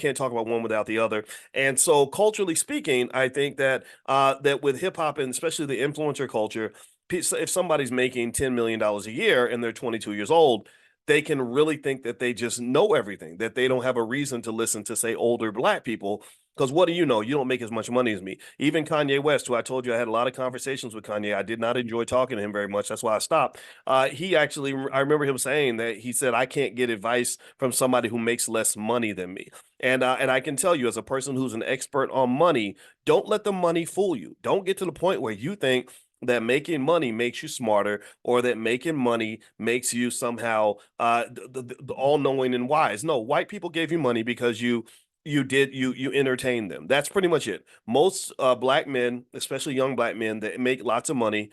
can't talk about one without the other. And so culturally speaking, I think that that with hip hop and especially the influencer culture, if somebody's making $10 million a year and they're 22 years old, they can really think that they just know everything, that they don't have a reason to listen to, say, older black people. Because what do you know? You don't make as much money as me. Even Kanye West, who I told you I had a lot of conversations with Kanye, I did not enjoy talking to him very much. That's why I stopped. He actually, I remember him saying that he said, I can't get advice from somebody who makes less money than me. And I can tell you, as a person who's an expert on money, don't let the money fool you. Don't get to the point where you think that making money makes you smarter or that making money makes you somehow the all-knowing and wise. No, white people gave you money because you entertained them. That's pretty much it. Most black men, especially young black men that make lots of money,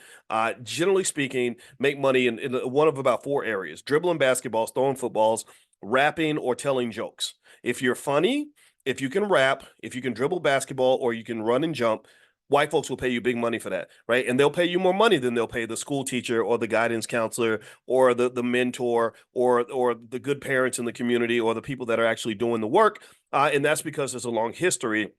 generally speaking, make money in one of about four areas: dribbling basketballs, throwing footballs, rapping, or telling jokes. If you're funny, if you can rap, if you can dribble basketball, or you can run and jump, white folks will pay you big money for that, right? And they'll pay you more money than they'll pay the school teacher or the guidance counselor or the mentor or the good parents in the community or the people that are actually doing the work. And that's because there's a long history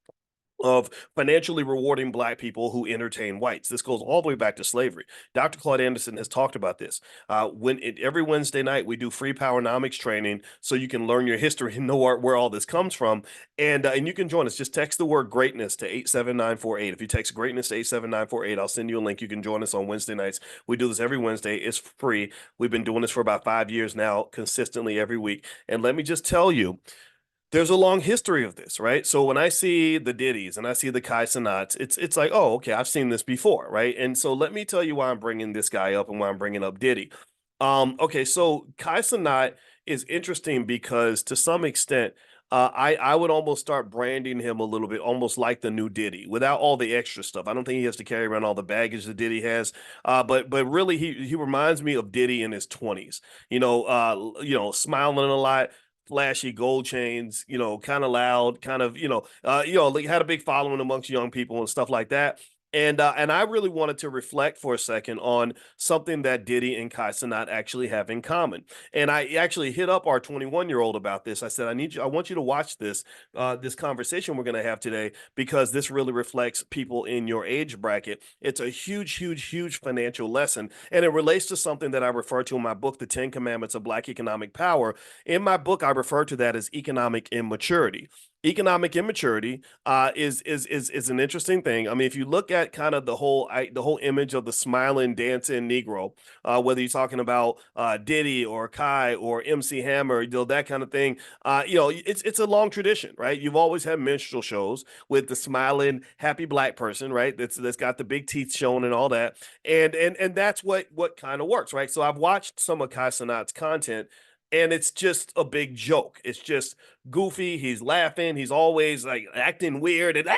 of financially rewarding black people who entertain whites. This goes all the way back to slavery. Dr. Claude Anderson has talked about this. Every Wednesday night we do free powernomics training, so you can learn your history and know where all this comes from. And you can join us. Just text the word greatness to 87948. If you text greatness to 87948, I'll send you a link. You can join us on Wednesday nights. We do this every Wednesday. It's free. We've been doing this for about 5 years now, consistently every week. And let me just tell you, there's a long history of this, right? So when I see the Diddies and I see the Kaisanots, it's like, oh, okay, I've seen this before, right? And so let me tell you why I'm bringing this guy up and why I'm bringing up Diddy. Okay, so Kaisanaut is interesting because to some extent, I would almost start branding him a little bit, almost like the new Diddy, without all the extra stuff. I don't think he has to carry around all the baggage that Diddy has, but really he reminds me of Diddy in his 20s. Smiling a lot, flashy gold chains, kind of loud, kind of, like had a big following amongst young people and stuff like that. And I really wanted to reflect for a second on something that Diddy and Kaisanaut actually have in common. And I actually hit up our 21-year-old about this. I said, I want you to watch this conversation we're going to have today, because this really reflects people in your age bracket. It's a huge, huge, huge financial lesson. And it relates to something that I refer to in my book, The 10 Commandments of Black Economic Power. In my book, I refer to that as economic immaturity. Economic immaturity is an interesting thing. I mean, if you look at kind of the whole image of the smiling, dancing Negro, whether you're talking about Diddy or Kai or MC Hammer, that kind of thing, it's a long tradition, right? You've always had minstrel shows with the smiling, happy black person, right? That's got the big teeth showing and all that, and that's what kind of works, right? So I've watched some of Kai Cenat's content, and it's just a big joke. It's just goofy. He's laughing. He's always like acting weird and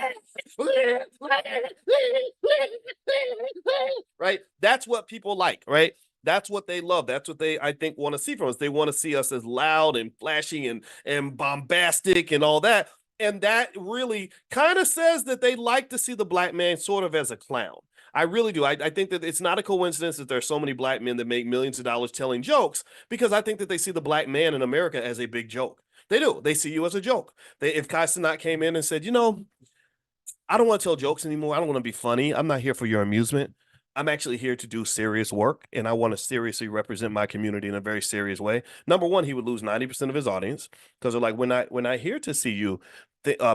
right. That's what people like, right? That's what they love. That's what they, I think, want to see from us. They want to see us as loud and flashy and bombastic and all that. And that really kind of says that they like to see the black man sort of as a clown. I really do. I think that it's not a coincidence that there's so many black men that make millions of dollars telling jokes, because I think that they see the black man in America as a big joke. They do. They see you as a joke. If Kai Cenat came in and said, I don't want to tell jokes anymore. I don't want to be funny. I'm not here for your amusement. I'm actually here to do serious work, and I want to seriously represent my community in a very serious way. Number one, he would lose 90% of his audience, because they're like, we're not here to see you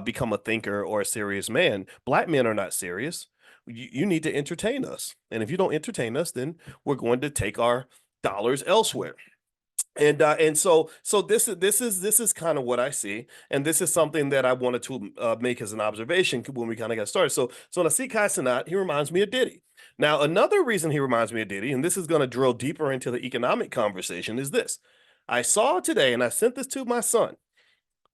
become a thinker or a serious man. Black men are not serious. You need to entertain us, and if you don't entertain us, then we're going to take our dollars elsewhere. And so this is kind of what I see, and this is something that I wanted to make as an observation when we kind of got started. So when I see Kai Cenat, he reminds me of Diddy. Now, another reason he reminds me of Diddy, and this is going to drill deeper into the economic conversation, is this. I saw today, and I sent this to my son.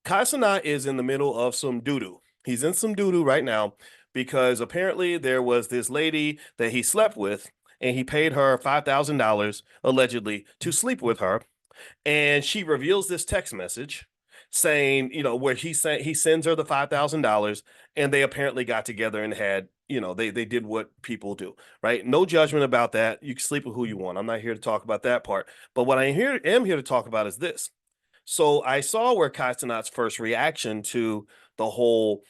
Kai Cenat is in the middle of some doo-doo. He's in some doo-doo right now, because apparently there was this lady that he slept with, and he paid her $5,000 allegedly to sleep with her, and she reveals this text message saying, where he sends her the $5,000, and they apparently got together and had, they did what people do, right? No judgment about that. You can sleep with who you want. I'm not here to talk about that part. But what I am here to talk about is this. So I saw where Kaisanaut's first reaction to the whole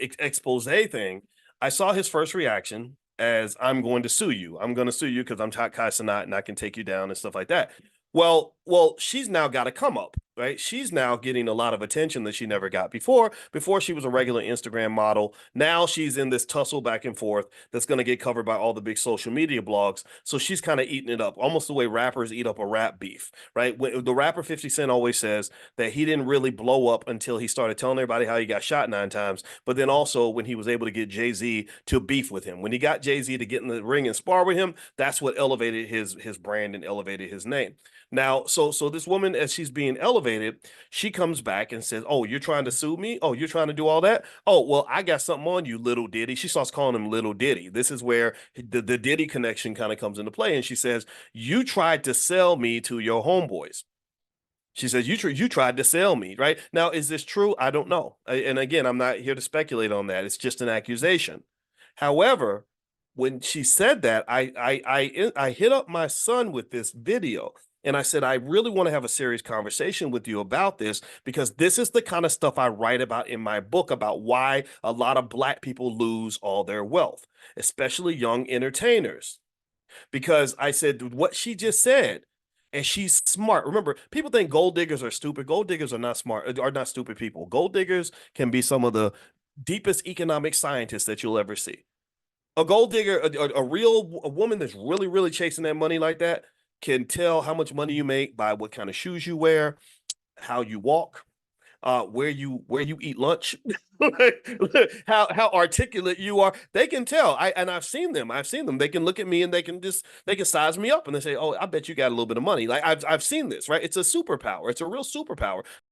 expose thing. I saw his first reaction as I'm going to sue you. I'm going to sue you because I'm Kaisanaut and I can take you down and stuff like that. Well, she's now got to come up, right? She's now getting a lot of attention that she never got before. Before she was a regular Instagram model. Now she's in this tussle back and forth that's going to get covered by all the big social media blogs. So she's kind of eating it up, almost the way rappers eat up a rap beef, right? When the rapper 50 Cent always says that he didn't really blow up until he started telling everybody how he got shot 9 times. But then also when he was able to get Jay-Z to beef with him, when he got Jay-Z to get in the ring and spar with him, that's what elevated his brand and elevated his name. Now, so this woman, as she's being elevated, she comes back and says, "Oh, you're trying to sue me? Oh, you're trying to do all that? Oh, well, I got something on you, little Diddy." She starts calling him little Diddy. This is where the Diddy connection kind of comes into play. And she says, "You tried to sell me to your homeboys." She says, you tried to sell me, right? Now, is this true? I don't know. And again, I'm not here to speculate on that. It's just an accusation. However, when she said that, I hit up my son with this video. And I said, I really want to have a serious conversation with you about this because this is the kind of stuff I write about in my book about why a lot of Black people lose all their wealth, especially young entertainers. Because I said what she just said, and she's smart. Remember, people think gold diggers are stupid. Gold diggers are not smart, are not stupid people. Gold diggers can be some of the deepest economic scientists that you'll ever see. A gold digger, a woman that's really chasing that money like that, can tell how much money you make by what kind of shoes you wear, how you walk, where you eat lunch, how articulate you are. They can tell. I've seen them. I've seen them. They can look at me and they can size me up and they say, "Oh, I bet you got a little bit of money." Like I've seen this, right? It's a superpower. It's a real superpower.